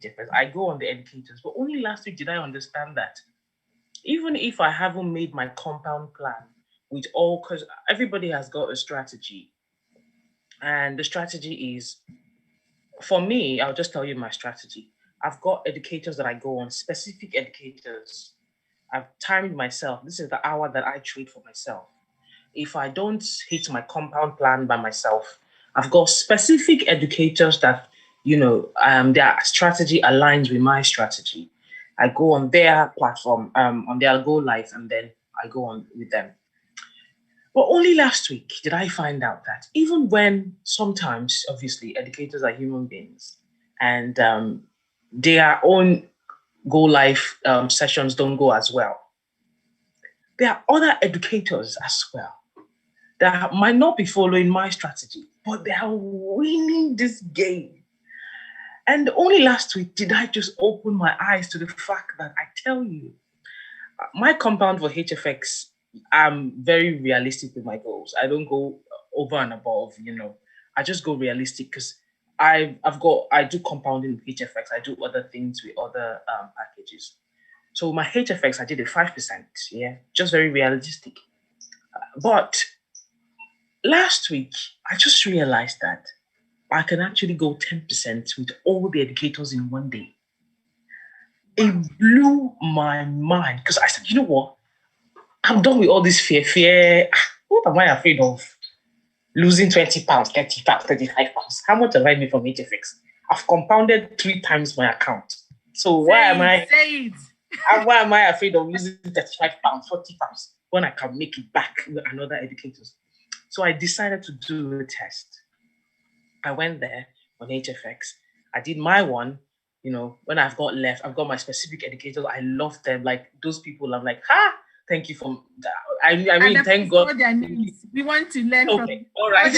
HFX. I go on the educators, but only last week did I understand that even if I haven't made my compound plan with all, because everybody has got a strategy, and the strategy is, for me, I'll just tell you my strategy. I've got educators that I go on, specific educators. I've timed myself. This is the hour that I trade for myself. If I don't hit my compound plan by myself, I've got specific educators that, their strategy aligns with my strategy. I go on their platform, on their go live, and then I go on with them. But only last week did I find out that even when sometimes, obviously, educators are human beings and their own go live sessions don't go as well, there are other educators as well that might not be following my strategy, but they are winning this game. And only last week did I just open my eyes to the fact that I tell you, my compound for HFX, I'm very realistic with my goals. I don't go over and above, I just go realistic because I do compounding with HFX. I do other things with other packages. So my HFX, I did a 5%, just very realistic. But last week, I just realized that I can actually go 10% with all the educators in one day. It blew my mind because I said, you know what? I'm done with all this fear. What am I afraid of? Losing 20 pounds, 30 pounds, 35 pounds. How much have I made from HFX? I've compounded 3 times my account. So why am I afraid of losing 35 pounds, 40 pounds when I can make it back with another educators? So I decided to do a test. I went there on HFX. I did my one. When I've got left, I've got my specific educators. I love them. Like those people, I'm like, thank you for that. I mean, thank God. We want to learn from. All right.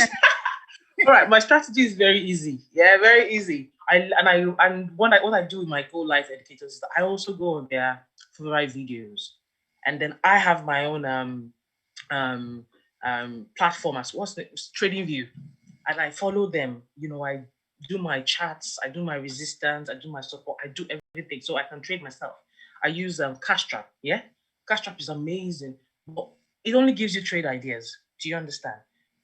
All right. My strategy is very easy. Yeah, very easy. What I do with my Go Live educators is that I also go on their favorite videos, and then I have my own platform as Trading View, and I follow them. I do my charts, I do my resistance, I do my support, I do everything so I can trade myself. I use Cash Trap. Yeah, Cash Trap is amazing, but it only gives you trade ideas. Do you understand?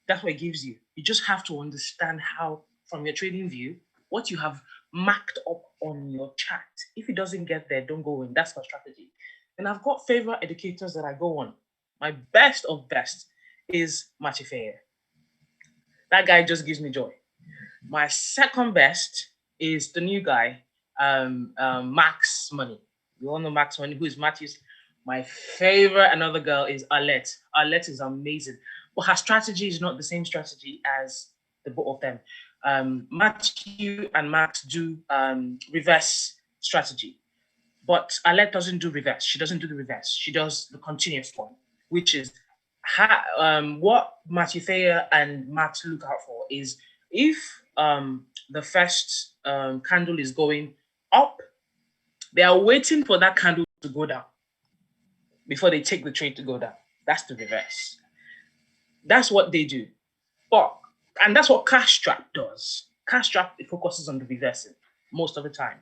That's what it gives you. You just have to understand how, from your Trading View, what you have marked up on your chart. If it doesn't get there, don't go in. That's my strategy. And I've got favorite educators that I go on. My best of best is Matifeya. That guy just gives me joy. My second best is the new guy, Max Money. You all know Max Money, who is Matthews. My favorite, another girl, is Arlette. Arlette is amazing. But her strategy is not the same strategy as the both of them. Matthew and Max do reverse strategy. But Arlette doesn't do reverse. She doesn't do the reverse. She does the continuous one, which is what Matifeya and Max look out for is if the first candle is going up, they are waiting for that candle to go down before they take the trade to go down. That's the reverse. That's what they do. And that's what Cash Trap does. Cash Trap, it focuses on the reversing most of the time.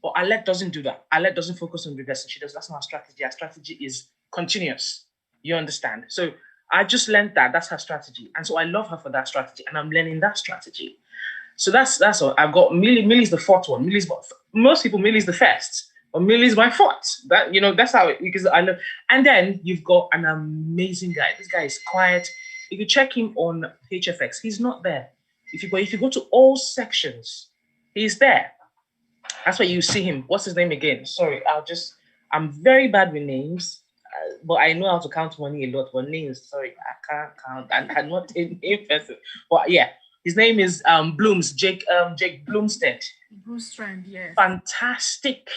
But Arlette doesn't do that. Arlette doesn't focus on reversing. That's not her strategy. Her strategy is continuous. You understand? So I just learned that. That's her strategy. And so I love her for that strategy. And I'm learning that strategy. So that's all. I've got Millie. Millie's the fourth one. Most people, Millie's the first. But Millie's my fourth. That's how it, because I love. And then you've got an amazing guy. This guy is quiet. If you check him on HFX, he's not there. If you go to all sections, he's there. That's why you see him. What's his name again? Sorry, I'm very bad with names, but I know how to count money a lot. But names, sorry, I can't count. I'm not a name person. But yeah, his name is Jake Bloomstead. Boostrand, yes. Fantastic.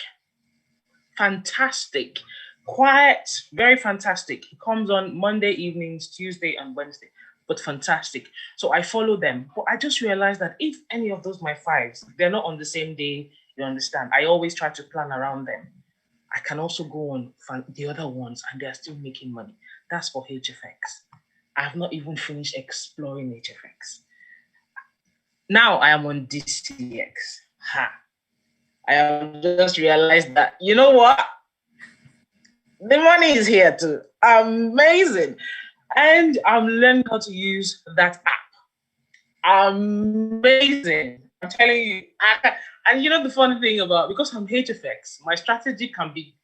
Quiet, very fantastic. He comes on Monday evenings, Tuesday and Wednesday, but fantastic. So I follow them. But I just realized that if any of those my fives, they're not on the same day, you understand, I always try to plan around them. I can also go on the other ones and they're still making money. That's for HFX. I have not even finished exploring HFX. Now I am on DCX. I have just realized that, you know what? The money is here too. Amazing. And I'm learning how to use that app. Amazing. I'm telling you. And you know the funny thing about, because I'm HFX, my strategy can be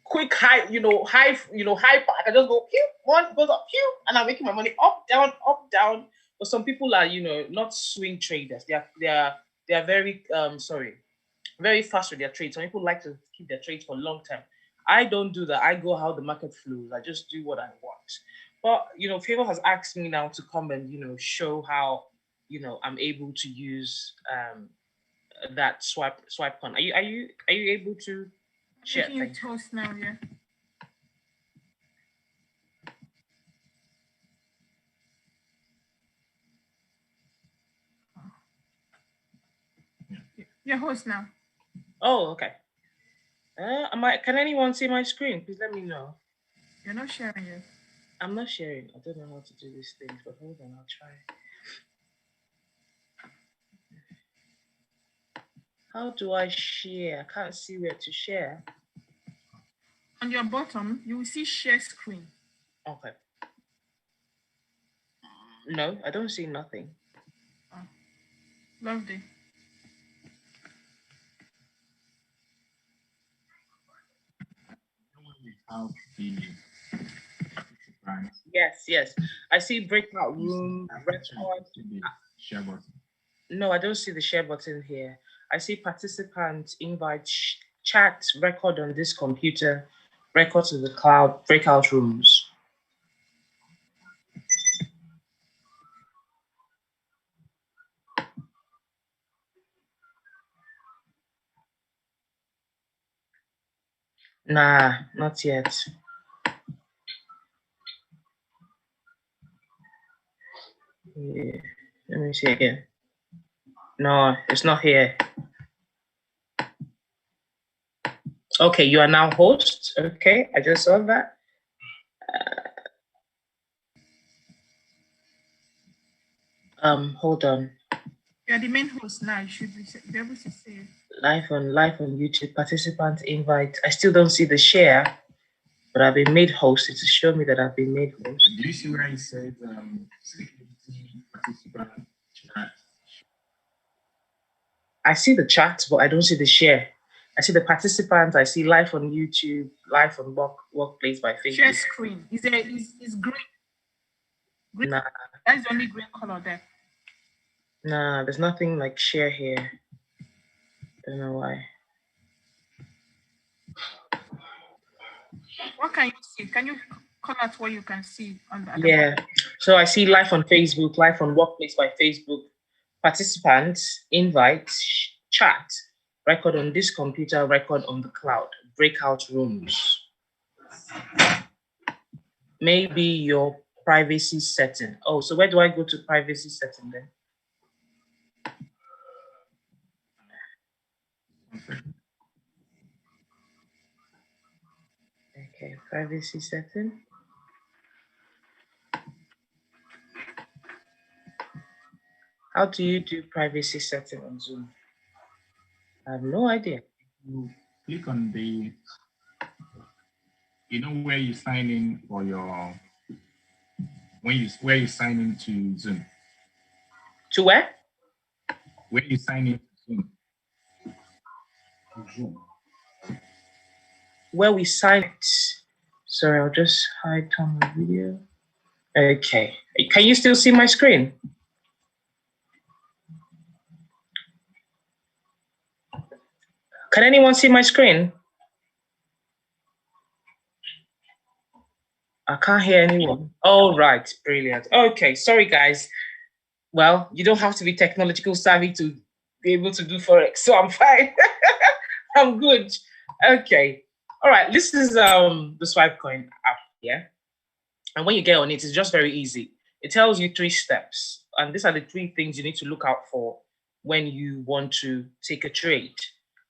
quick, high, high, high. I can just go, pew, one goes up, pew, and I'm making my money up, down, up, down. But some people are, not swing traders. They are very, very fast with their trades. Some people like to keep their trades for long term. I don't do that. I go how the market flows. I just do what I want. But Favor has asked me now to come and show how I'm able to use that swipe con. Are you able to share? Making you toast now, yeah. Your host now. Oh, okay. Can anyone see my screen? Please let me know. You're not sharing it. I'm not sharing. I don't know how to do this thing, but hold on, I'll try. How do I share? I can't see where to share. On your bottom, you will see share screen. Okay. No, I don't see nothing. Oh. Loveday. Yes. I see breakout room, record. Share button. No, I don't see the share button here. I see participant, invite, chat, record on this computer, record to the cloud, breakout rooms. Nah, not yet. Yeah. Let me see again. No, it's not here. Okay, you are now host. Okay, I just saw that. Hold on. You're the main host now. You should be able to see it. Live on YouTube, participant invite. I still don't see the share, but I've been made host. It show me that I've been made host. Do you see where it says security participant chat? I see the chat, but I don't see the share. I see the participants. I see live on YouTube, live on Workplace by Facebook. Share screen. Is green? Green. Nah. That's the only green color there. Nah, there's nothing like share here. Don't know why. What can you see? Can you call out what you can see on the Yeah. So I see live on Facebook, live on Workplace by Facebook, participants, invite, chat, record on this computer, record on the cloud, breakout rooms. Maybe your privacy setting. Oh, so where do I go to privacy setting then? Okay, privacy setting. How do you do privacy setting on Zoom? I have no idea. You click on the, where you sign in for your, where you sign into Zoom. To where? Where you sign in to Zoom. Where we sign it. Sorry, I'll just hide on the video. Okay. Can you still see my screen? Can anyone see my screen? I can't hear anyone. Oh, right. Brilliant. Okay. Sorry, guys. Well, you don't have to be technological savvy to be able to do Forex, so I'm fine. I'm good. Okay. All right. This is the Swipecoin app, yeah? And when you get on it, it's just very easy. It tells you 3 steps. And these are the 3 things you need to look out for when you want to take a trade.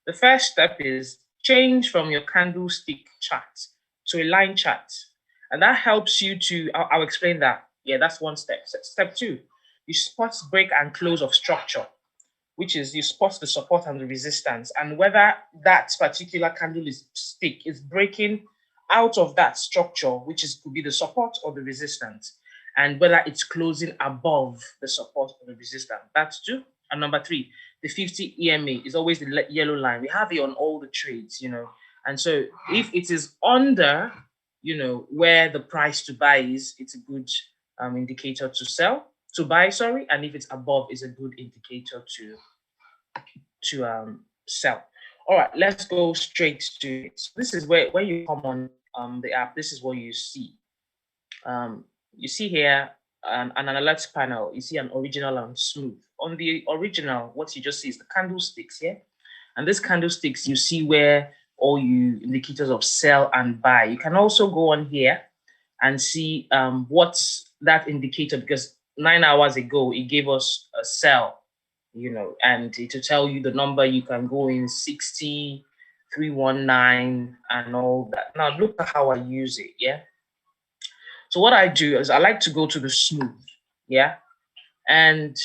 The first step is change from your candlestick chart to a line chart. And that helps you to, I'll explain that. Yeah, that's one step. Step 2, you spot break and close of structure, which is you spot the support and the resistance, and whether that particular candle stick is breaking out of that structure, which could be the support or the resistance, and whether it's closing above the support or the resistance. That's 2. And number 3, the 50 EMA is always the yellow line. We have it on all the trades, and so if it is under, where the price to buy is, it's a good indicator to buy, sorry. And if it's above, it's a good indicator to sell. All right, let's go straight to it. So this is where you come on the app. This is what you see. You see here an alerts panel. You see an original and smooth. On the original, what you just see is the candlesticks here. And these candlesticks, you see where all you indicators of sell and buy. You can also go on here and see what's that indicator, because 9 hours ago, it gave us a sell, and to tell you the number, you can go in 60, 319 and all that. Now look at how I use it, yeah? So what I do is I like to go to the smooth, yeah? And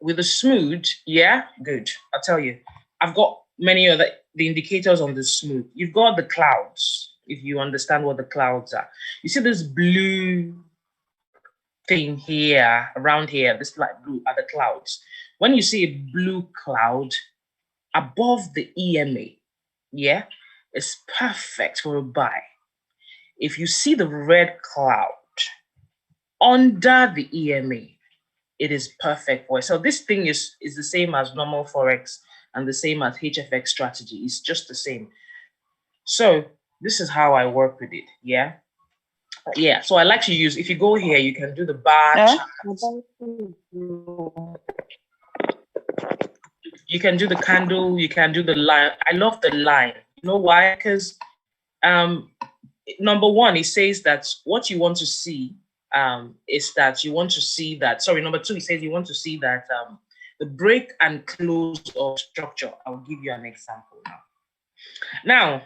with the smooth, yeah, good. I'll tell you, I've got many other the indicators on the smooth. You've got the clouds, if you understand what the clouds are. You see this blue thing here, around here, this light blue are the clouds. When you see a blue cloud above the EMA, yeah, it's perfect for a buy. If you see the red cloud under the EMA, it is perfect for it. So this thing is the same as normal Forex and the same as HFX strategy. It's just the same. So this is how I work with it, yeah? Yeah, so I like to use, if you go here, you can do the bar charts. You can do the candle, you can do the line. I love the line. You know why? Because number one, it says that what you want to see is that you want to see that, sorry, number 2, it says you want to see that the break and close of structure. I'll give you an example now. Now,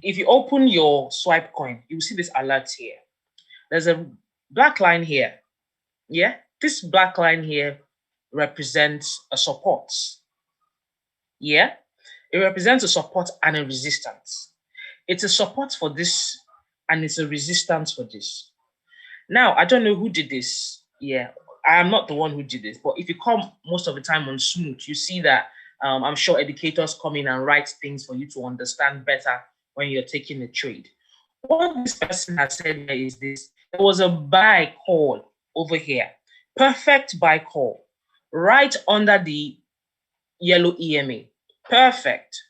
if you open your Swipecoin, you will see this alert here. There's a black line here. Yeah, this black line here represents a support. Yeah, it represents a support and a resistance. It's a support for this and it's a resistance for this. Now, I don't know who did this. Yeah, I am not the one who did this, but if you come most of the time on Smooth, you see that I'm sure educators come in and write things for you to understand better when you're taking a trade. What this person has said here is this: there was a buy call over here, perfect buy call, right under the yellow EMA, perfect.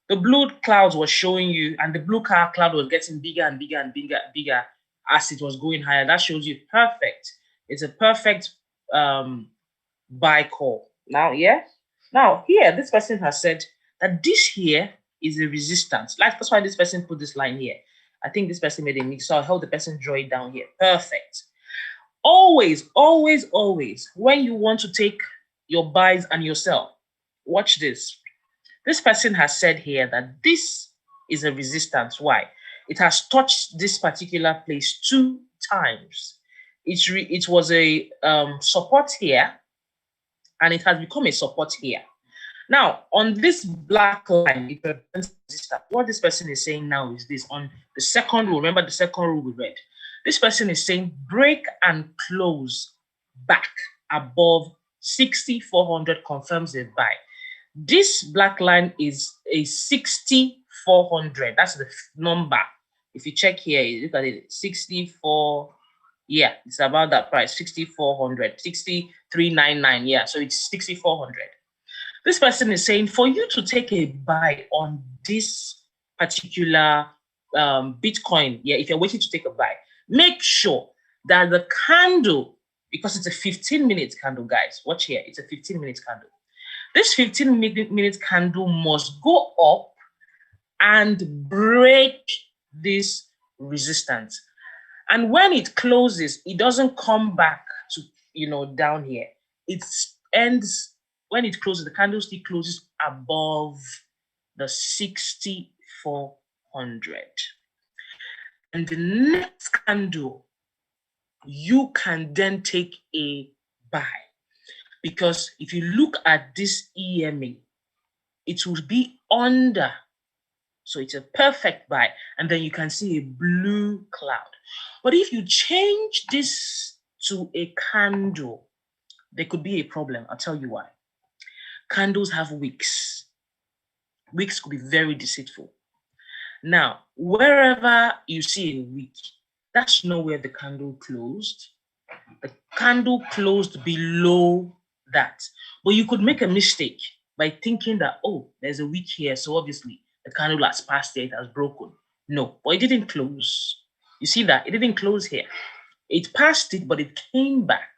The blue clouds was showing you, and the blue cloud was getting bigger and bigger and bigger as it was going higher. That shows you perfect. It's a perfect buy call. Now, yeah. Now here, this person has said that this here is a resistance. Like, that's why this person put this line here. I think this person made a mix, so I'll help the person draw it down here. Perfect. Always, always, always, when you want to take your buys and your sell, watch this. This person has said here that this is a resistance. Why? It has touched this particular place 2 times. It was a support here, and it has become a support here. Now, on this black line, it represents resistance. What this person is saying now is this: on the second rule, remember the second rule we read, this person is saying break and close back above 6,400 confirms a buy. This black line is a 6,400. That's the number. If you check here, you look at it, 64. Yeah, it's about that price, 6,400, 6,399. Yeah, so it's 6,400. This person is saying for you to take a buy on this particular Bitcoin, yeah, if you're waiting to take a buy, make sure that the candle, because it's a 15-minute candle, guys, watch here, it's a 15-minute candle. This 15-minute candle must go up and break this resistance. And when it closes, it doesn't come back to, down here. It ends, when it closes, the candlestick closes above the 6,400. And the next candle, you can then take a buy. because if you look at this EMA, it will be under. So it's a perfect buy. And then you can see a blue cloud. But if you change this to a candle, there could be a problem. I'll tell you why. Candles have wicks. Wicks could be very deceitful. Now, wherever you see a wick, that's not where the candle closed. The candle closed below that. But you could make a mistake by thinking that, oh, there's a wick here, so obviously the candle has passed it, has broken. No, but it didn't close. You see that? It didn't close here. It passed it, but it came back.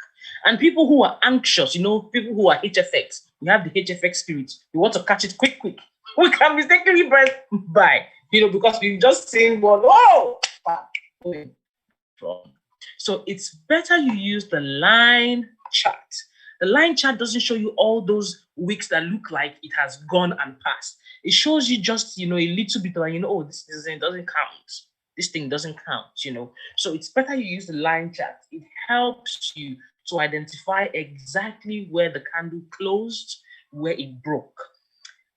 And people who are anxious, people who are HFX, we have the HFX spirit. We want to catch it quick. We can mistakenly press buy, because we've just seen one. Oh, so it's better you use the line chart. The line chart doesn't show you all those wicks that look like it has gone and passed. It shows you just, a little bit of, oh, this doesn't count. This thing doesn't count, So it's better you use the line chart. It helps you to identify exactly where the candle closed, where it broke.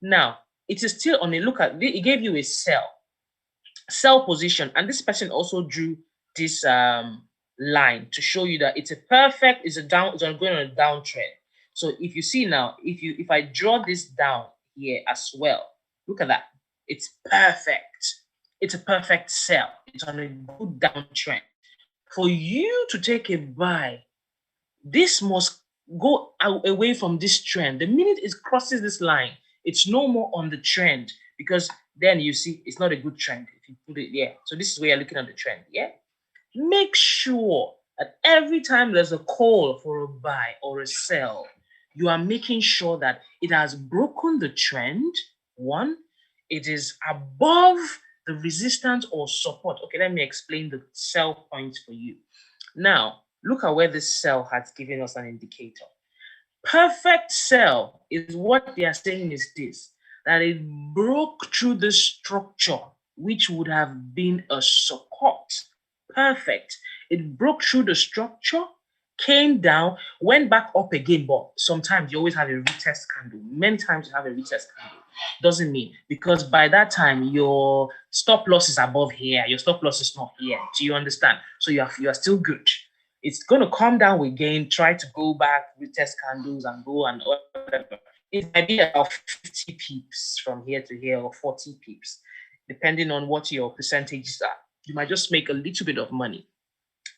Now, it is still on a look at, it gave you a sell position. And this person also drew this line to show you that it's going on a downtrend. So if you see now, if I draw this down here as well, look at that. It's perfect. It's a perfect sell. It's on a good downtrend. For you to take a buy, this must go away from this trend. The minute it crosses this line, it's no more on the trend, because then you see it's not a good trend if you put it there. So this is where you're looking at the trend. Yeah. Make sure that every time there's a call for a buy or a sell, you are making sure that it has broken the trend. One, it is above the resistance or support. Okay, let me explain the sell points for you. Now, look at where this sell has given us an indicator. Perfect sell is what they are saying is this, that it broke through the structure, which would have been a support. Perfect. It broke through the structure, came down, went back up again, but sometimes you always have a retest candle. Many times you have a retest candle. Doesn't mean, because by that time your stop loss is above here, your stop loss is not here. Do you understand? So you are still good. It's going to come down again, try to go back, retest candles and go and whatever. It might be about 50 pips from here to here, or 40 pips, depending on what your percentages are. You might just make a little bit of money.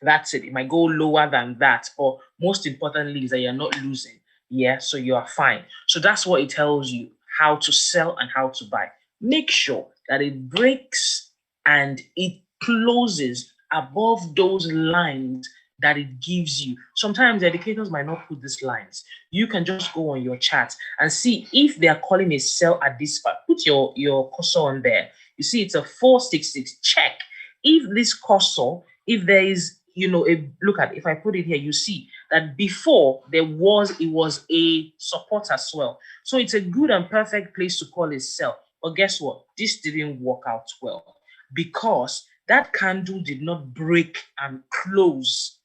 That's it. It might go lower than that, or most importantly is that you're not losing. Yeah, so you are fine. So that's what it tells you, how to sell and how to buy. Make sure that it breaks and it closes above those lines that it gives you. Sometimes the educators might not put these lines. You can just go on your chart and see if they are calling a sell at this spot. Put your cursor on there. You see it's a 466. Check if this cursor, if there is, look at, if I put it here, you see that before it was a support as well. So it's a good and perfect place to call a sell. But guess what? This didn't work out well, because that candle did not break and close.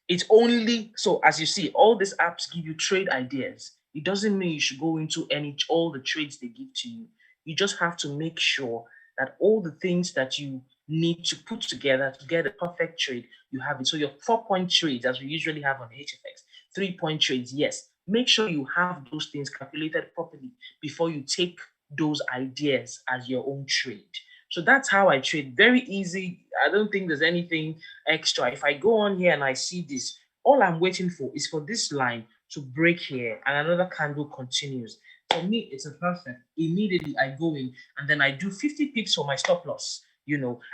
It's only, so as you see, all these apps give you trade ideas. It doesn't mean you should go into all the trades they give to you. You just have to make sure that all the things that you need to put together to get a perfect trade, you have it. So your 4-point trades, as we usually have on HFX, 3-point trades, yes. Make sure you have those things calculated properly before you take those ideas as your own trade. So that's how I trade. Very easy. I don't think there's anything extra. If I go on here and I see this, all I'm waiting for is for this line to break here and another candle continues. For me, it's a perfect. Immediately I go in and then I do 50 pips for my stop loss,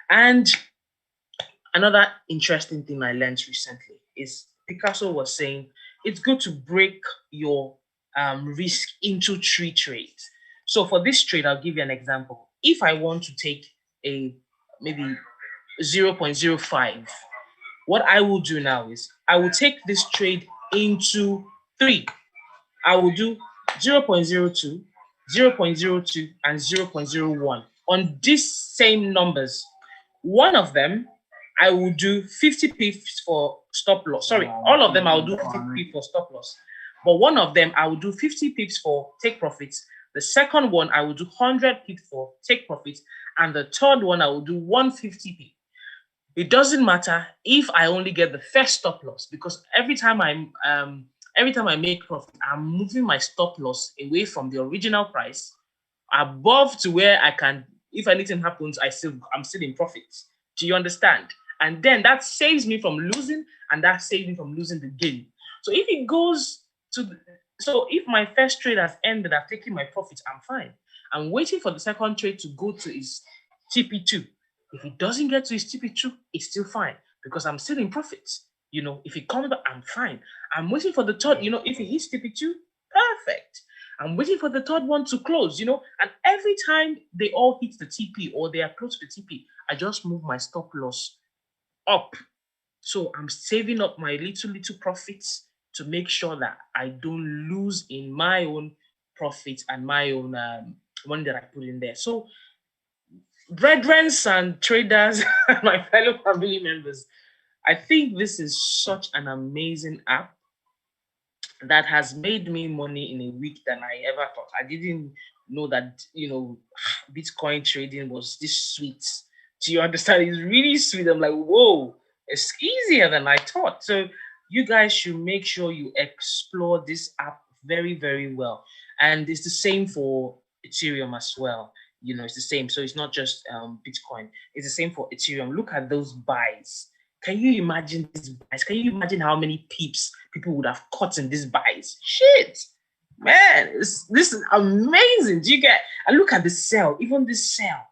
And another interesting thing I learned recently is Picasso was saying it's good to break your risk into 3 trades. So for this trade, I'll give you an example. If I want to take a maybe 0.05, what I will do now is I will take this trade into 3. I will do 0.02, 0.02, and 0.01 on these same numbers. One of them I will do 50 pips for stop loss. Sorry, all of them I'll do 50 pips for stop loss. But one of them I will do 50 pips for take profits. The second one I will do 100 pips for take profits. And the third one I will do 150 pips. It doesn't matter if I only get the first stop loss, because every time I make profit, I'm moving my stop loss away from the original price above to where I can, if anything happens, I'm still in profits. Do you understand? And then that saves me from losing, and that saves me from losing the game. So if it goes so if my first trade has ended, I've taken my profits, I'm fine. I'm waiting for the second trade to go to its TP2. If it doesn't get to its TP2, it's still fine because I'm still in profits. If it comes back, I'm fine. I'm waiting for the third, if it hits TP2, perfect. I'm waiting for the third one to close, and every time they all hit the TP or they are close to the TP, I just move my stop loss up. So I'm saving up my little profits to make sure that I don't lose in my own profits and my own money that I put in there. So brethren and traders, my fellow family members, I think this is such an amazing app that has made me money in a week than I ever thought. I didn't know that, Bitcoin trading was this sweet. Do you understand? It's really sweet. I'm like, whoa, it's easier than I thought. So you guys should make sure you explore this app very, very well. And it's the same for Ethereum as well. It's the same. So it's not just Bitcoin. It's the same for Ethereum. Look at those buys. Can you imagine these buys? Can you imagine how many pips people would have caught in these buys? Shit, man, this is amazing. Do you get? And look at the sell, even this sell.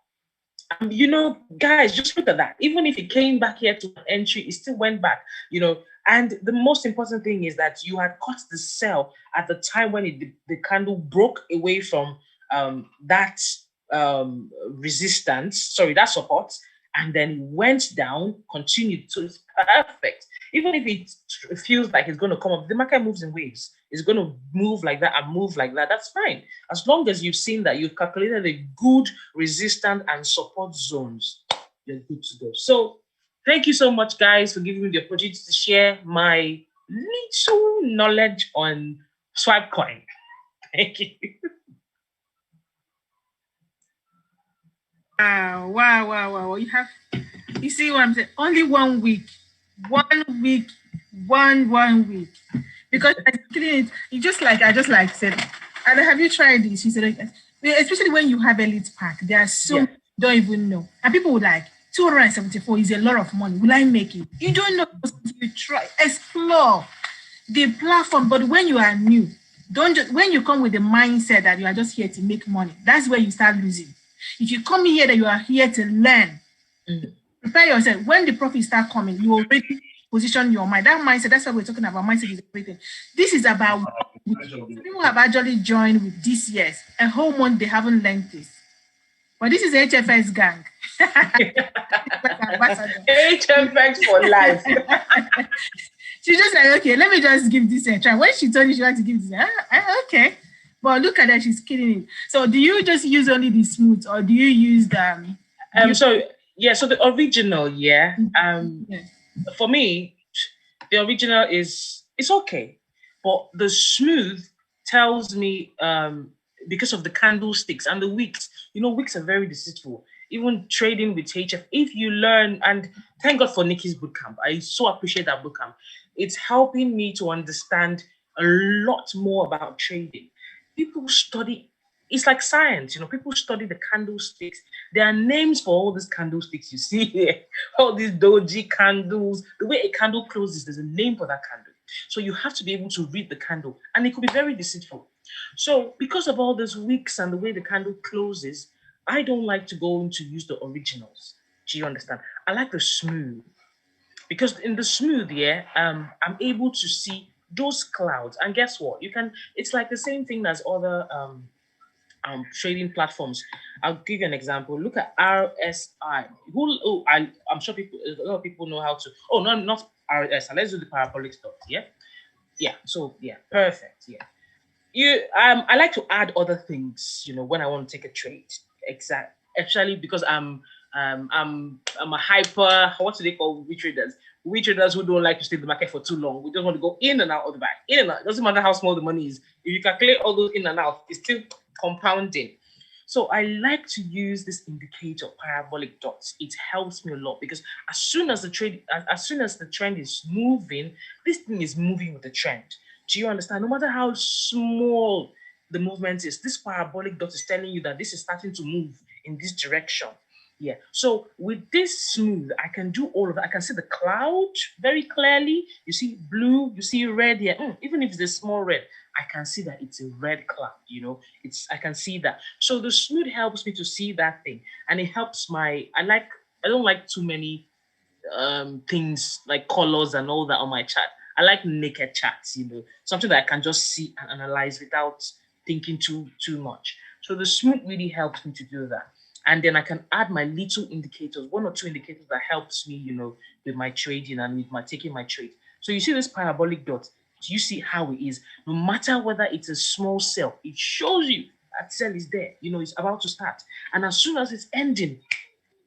Guys, just look at that. Even if it came back here to an entry, it still went back. And the most important thing is that you had caught the sell at the time when the candle broke away from that resistance. Sorry, that support. And then it went down, continued. So it's perfect. Even if it feels like it's going to come up, the market moves in waves. It's going to move like that and move like that. That's fine. As long as you've seen that, you've calculated a good resistance and support zones, you're good to go. So thank you so much, guys, for giving me the opportunity to share my little knowledge on Swipecoin. Thank you. Wow. You see what I'm saying? Only 1 week. 1 week. One week. Because it's just like I said, and have you tried this? He said, especially when you have elite pack, there are so don't even know. And people would like 274 is a lot of money. Will I make it? You don't know until you try. Explore the platform. But when you are new, when you come with the mindset that you are just here to make money, that's where you start losing. If you come here that you are here to learn, prepare yourself. When the profits start coming, you already position your mind. That mindset, that's what we're talking about. Mindset is everything. This is about people have actually joined with this year's a whole month. They haven't learned this. But this is HFX gang. HFX for life. She's just like, okay, let me just give this a try. When she told you she wanted to give this, okay. But look at that, she's killing it. So do you just use only the smooth, or do you use the so the original, for me, the original it's okay. But the smooth tells me because of the candlesticks and the wicks. Wicks are very deceitful. Even trading with HF, if you learn, and thank God for Nikki's bootcamp. I so appreciate that bootcamp. It's helping me to understand a lot more about trading. People study, it's like science, people study the candlesticks. There are names for all these candlesticks you see here, all these doji candles. The way a candle closes, there's a name for that candle. So you have to be able to read the candle, and it could be very deceitful. So because of all those wicks and the way the candle closes, I don't like to go into use the originals. Do you understand? I like the smooth, because in the smooth, I'm able to see those clouds. And guess what? It's like the same thing as other trading platforms. I'll give you an example. Look at RSI. I'm sure a lot of people know how to. Oh, no, not RSI. Let's do the parabolic stuff. So perfect. I like to add other things, when I want to take a trade. Actually, because I'm I'm a hyper, what do they call we traders? We traders who don't like to stay in the market for too long. We just want to go in and out of the back. In and out. It doesn't matter how small the money is. If you calculate all those in and out, it's still compounding. So I like to use this indicator, parabolic dots. It helps me a lot because as soon as the trend is moving, this thing is moving with the trend. Do you understand? No matter how small the movement is, this parabolic dot is telling you that this is starting to move in this direction. Yeah. So with this smooth, I can do all of that. I can see the cloud very clearly. You see blue, you see red here. Even if it's a small red, I can see that it's a red cloud. I can see that. So the smooth helps me to see that thing, and it helps I don't like too many things like colors and all that on my chart. I like naked charts, something that I can just see and analyze without thinking too much. So the smooth really helps me to do that. And then I can add my little indicators, 1 or 2 indicators that helps me, with my trading and with my taking my trade. So you see this parabolic dot. You see how it is. No matter whether it's a small sell, it shows you that sell is there. It's about to start. And as soon as it's ending,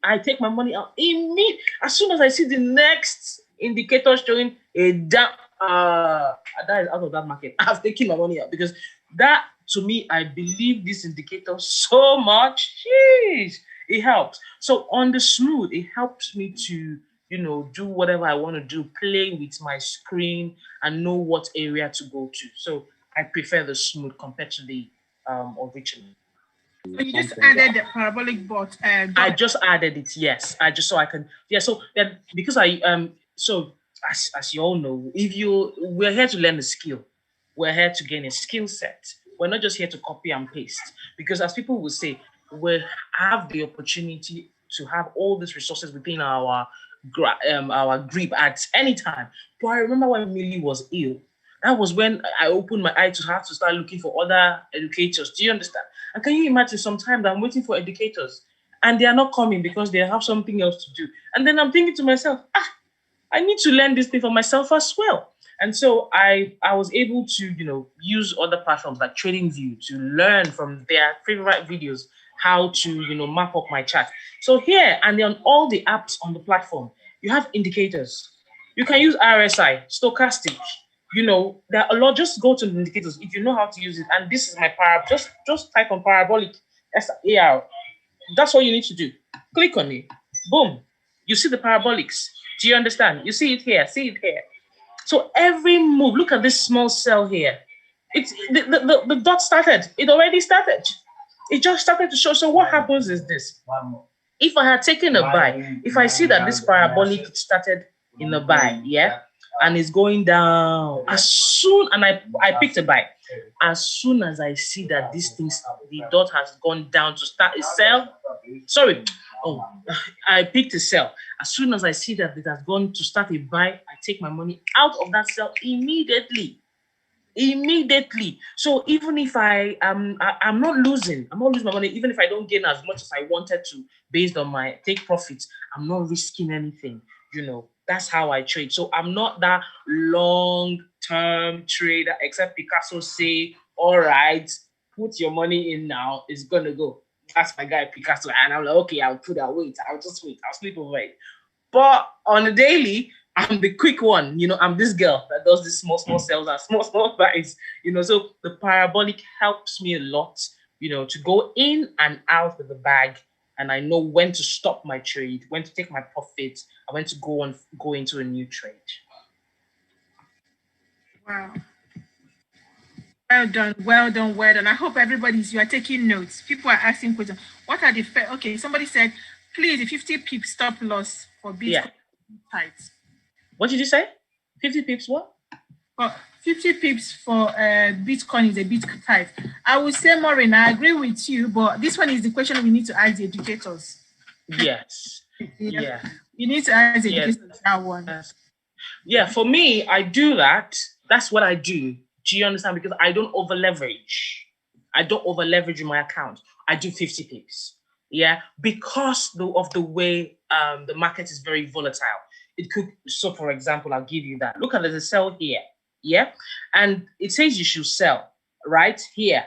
I take my money out immediately. As soon as I see the next indicator showing a down, that is out of that market. I've taken my money out because that, to me, I believe this indicator so much. Jeez, it helps. So on the smooth, it helps me to, do whatever I want to do, play with my screen and know what area to go to. So I prefer the smooth compared to the original. So you just added the parabolic dot. I just added it, yes. So then because so as you all know, we're here to learn a skill. We're here to gain a skill set. We're not just here to copy and paste. Because as people will say, we have the opportunity to have all these resources within our grip at any time. But I remember when Millie was ill. That was when I opened my eye to have to start looking for other educators. Do you understand? And can you imagine sometimes I'm waiting for educators and they are not coming because they have something else to do. And then I'm thinking to myself, I need to learn this thing for myself as well. And so I was able to, use other platforms like TradingView to learn from their favorite videos how to, map up my chart. So here and on all the apps on the platform, you have indicators. You can use RSI, stochastic. There are a lot. Just go to the indicators if you know how to use it. And this is my just type on parabolic SAR. That's all you need to do. Click on it. Boom. You see the parabolics. Do you understand? You see it here. See it here. So every move, look at this small cell here. It's the dot started. It already started. It just started to show. So what happens is this. If I had taken a buy, if I see that this parabolic started in a buy, yeah, and it's going down, and I picked a buy. As soon as I see that the dot has gone down to start a sell, I picked a sell. As soon as I see that it has gone to start a buy, I take my money out of that sell immediately. So even if I'm not losing my money, even if I don't gain as much as I wanted to based on my take profits, I'm not risking anything. That's how I trade. So I'm not that long-term trader, except Picasso say, all right, put your money in now, it's gonna go. That's my guy Picasso. And I'm like, okay, I'll put that wait. I'll just wait. I'll sleep over it. But on the daily, I'm the quick one. I'm this girl that does these small sales and small buys. So the parabolic helps me a lot, to go in and out with the bag. And I know when to stop my trade, when to take my profits, and when to go into a new trade. Wow. Well done. I hope you are taking notes. People are asking questions. What are the okay? Somebody said, please, the 50 pips stop loss for Bitcoin tight. What did you say? 50 pips what? 50 pips for Bitcoin is a bit tight. I would say, Maureen, I agree with you, but this one is the question we need to ask the educators. Yes. Yeah. You need to ask the educators that one. Yeah, for me, I do that. That's what I do. Do you understand? Because I don't over leverage. In my account. I do 50 pips. Yeah, because of the way the market is very volatile. It could. So, for example, I'll give you that. Look at there's a sell here. Yeah, and it says you should sell right here.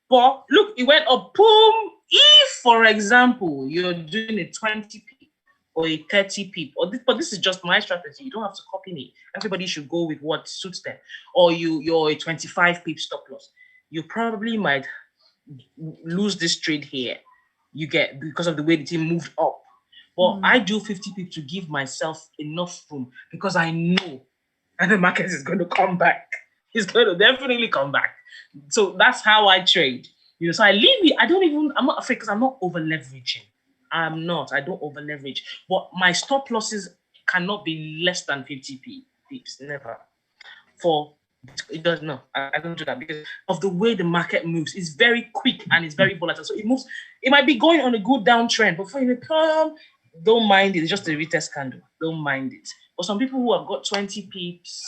But look, it went up, boom, if, for example, you're doing a 20 pip or a 30 pip, but this is just my strategy. You don't have to copy me. Everybody should go with what suits them. Or you're a 25 pip stop loss. You probably might lose this trade here. You get, because of the way the team moved up. But I do 50 pip to give myself enough room, because I know that the market is going to come back. It's going to definitely come back. So that's how I trade. So I leave it. I'm not afraid, because I'm not over leveraging. I don't over leverage. But my stop losses cannot be less than 50 pips. Never. It does no. I don't do that, because of the way the market moves. It's very quick and it's very volatile. So it moves. It might be going on a good downtrend, but before you come, don't mind it. It's just a retest candle. Don't mind it. But some people who have got 20 pips,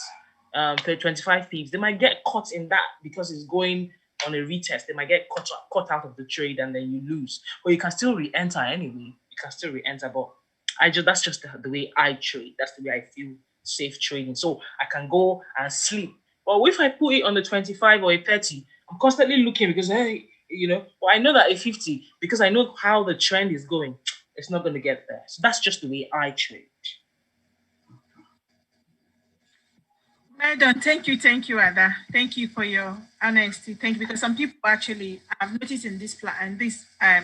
25 pips, they might get caught in that, because it's going on a retest. They might get caught out of the trade, and then you lose. But you can still re-enter anyway. You can still re-enter. But that's just the way I trade. That's the way I feel safe trading. So I can go and sleep. But if I put it on the 25 or a 30, I'm constantly looking, because but I know that a 50, because I know how the trend is going, it's not going to get there. So that's just the way I trade. Well done. Thank you, Ada. Thank you for your honesty. Thank you, because some people actually, I've noticed in this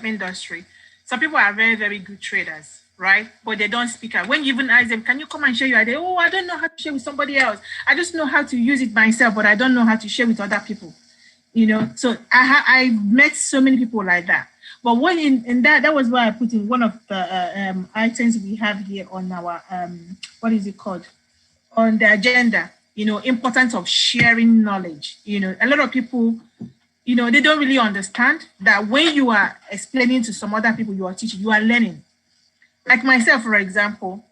industry, some people are very, very good traders, right? But they don't speak out. When you even ask them, can you come and share your idea? Oh, I don't know how to share with somebody else. I just know how to use it myself, but I don't know how to share with other people. So I've met so many people like that. But when in that was why I put in one of the items we have here on our what is it called, on the agenda. Importance of sharing knowledge. A lot of people, they don't really understand that when you are explaining to some other people, you are teaching, you are learning. Like myself, for example,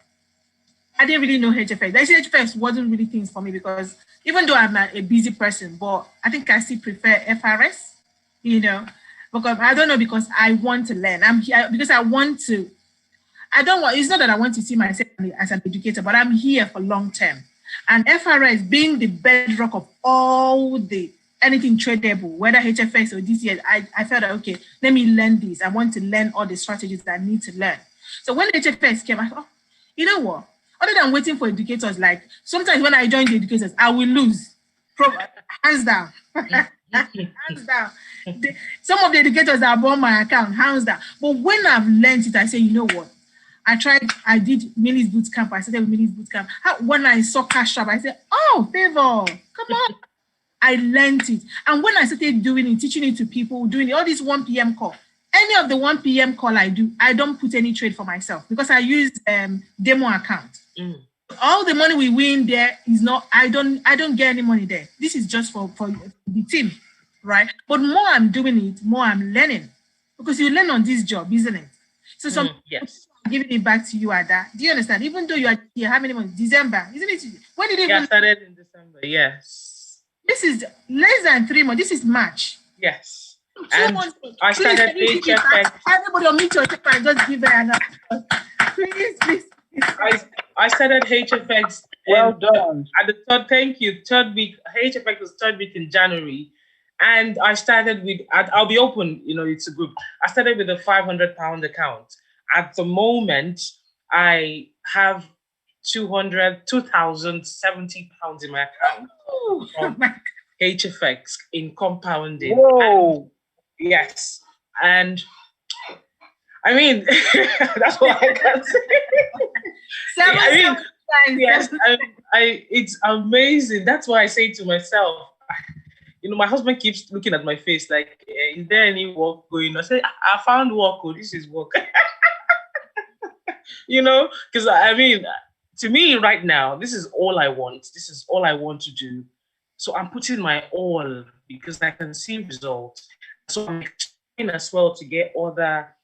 I didn't really know HFX. Actually, HFX wasn't really things for me, because even though I'm a busy person, but I think I still prefer FRS, because I don't know, because I want to learn. I'm here because I want to. It's not that I want to see myself as an educator, but I'm here for long term. And FRS being the bedrock of all anything tradable, whether HFX or DCS, I felt that, okay, let me learn this. I want to learn all the strategies that I need to learn. So when HFX came, I thought, you know what? Other than waiting for educators, like sometimes when I join the educators, I will lose. Hands down. Hands down. Some of the educators are on my account, hands down. But when I've learned it, I say, you know what? I did Millie's Bootcamp. I started with Millie's Bootcamp. When I saw Cash App, I said, oh, Favor, come on. I learned it. And when I started doing it, teaching it to people, doing all this 1 p.m. call, any of the 1 p.m. call I do, I don't put any trade for myself, because I use demo account. All the money we win there is not, I don't get any money there. This is just for the team, right? But more I'm doing it, more I'm learning, because you learn on this job, isn't it? So yes. Giving it back to you, Ada. Do you understand? Even though you are here, how many months? December, isn't it? When did it? Yeah, started in December. Yes. This is less than 3 months. This is March. Yes. And I started HFX. Everybody will meet your tip and just give her another. Please. I started HFX. Well done. At the third week. HFX was third week in January. And I started with, I'll be open, it's a group. I started with a £500 account. At the moment, I have £2,070 in my account from HFX in compounding. Whoa! And, yes. And I mean, that's what I can say. Yes, it's amazing. That's why I say to myself, my husband keeps looking at my face like, is there any work going on? I say, I found work. Oh, this is work. Because to me right now, this is all I want. This is all I want to do. So I'm putting my all, because I can see results. So I'm trying as well to get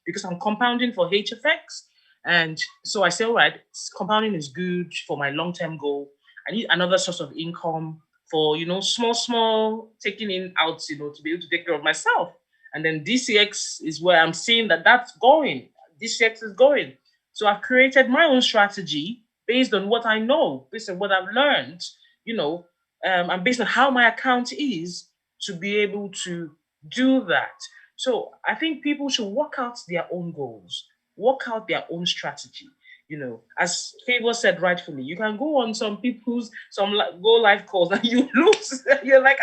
because I'm compounding for HFX. And so I say, all right, compounding is good for my long-term goal. I need another source of income for, small, taking in out, to be able to take care of myself. And then DCX is where I'm seeing that's going. DCX is going. So I've created my own strategy based on what I know, based on what I've learned, and based on how my account is, to be able to do that. So I think people should work out their own goals, work out their own strategy. As Favor said rightfully, you can go on some go live calls and you lose. You're like,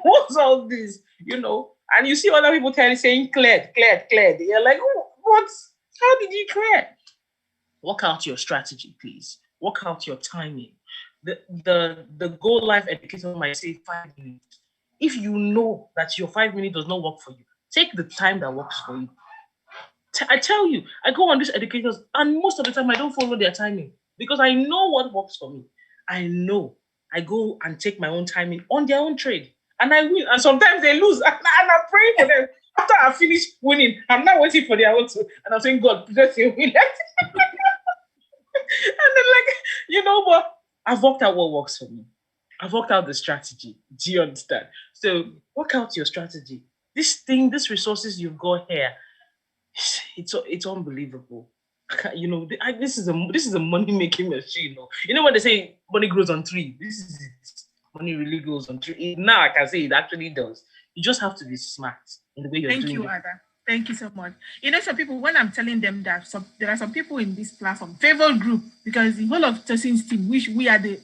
what's all this? And you see other people saying cleared. You're like, oh, what? How did you clear? Work out your strategy, please. Work out your timing. The go live educator might say 5 minutes. If you know that your 5 minutes does not work for you, take the time that works for you. I tell you, I go on these educators, and most of the time I don't follow their timing because I know what works for me. I know. I go and take my own timing on their own trade, and I win. And sometimes they lose, and I'm praying for them. After I finish winning, I'm not waiting for their own to, and I'm saying, God, please win. And then, but I've worked out what works for me. I've worked out the strategy. Do you understand? So work out your strategy. This resources you've got here, it's unbelievable. This is a money making machine. When they say money grows on tree, this is it. Money really grows on tree. Now I can say it actually does. You just have to be smart in the way you're doing it. Thank you, Ada. Thank you so much. Some people, when I'm telling them that there are some people in this platform, favorite group, because the whole of Tosin's team wish we are the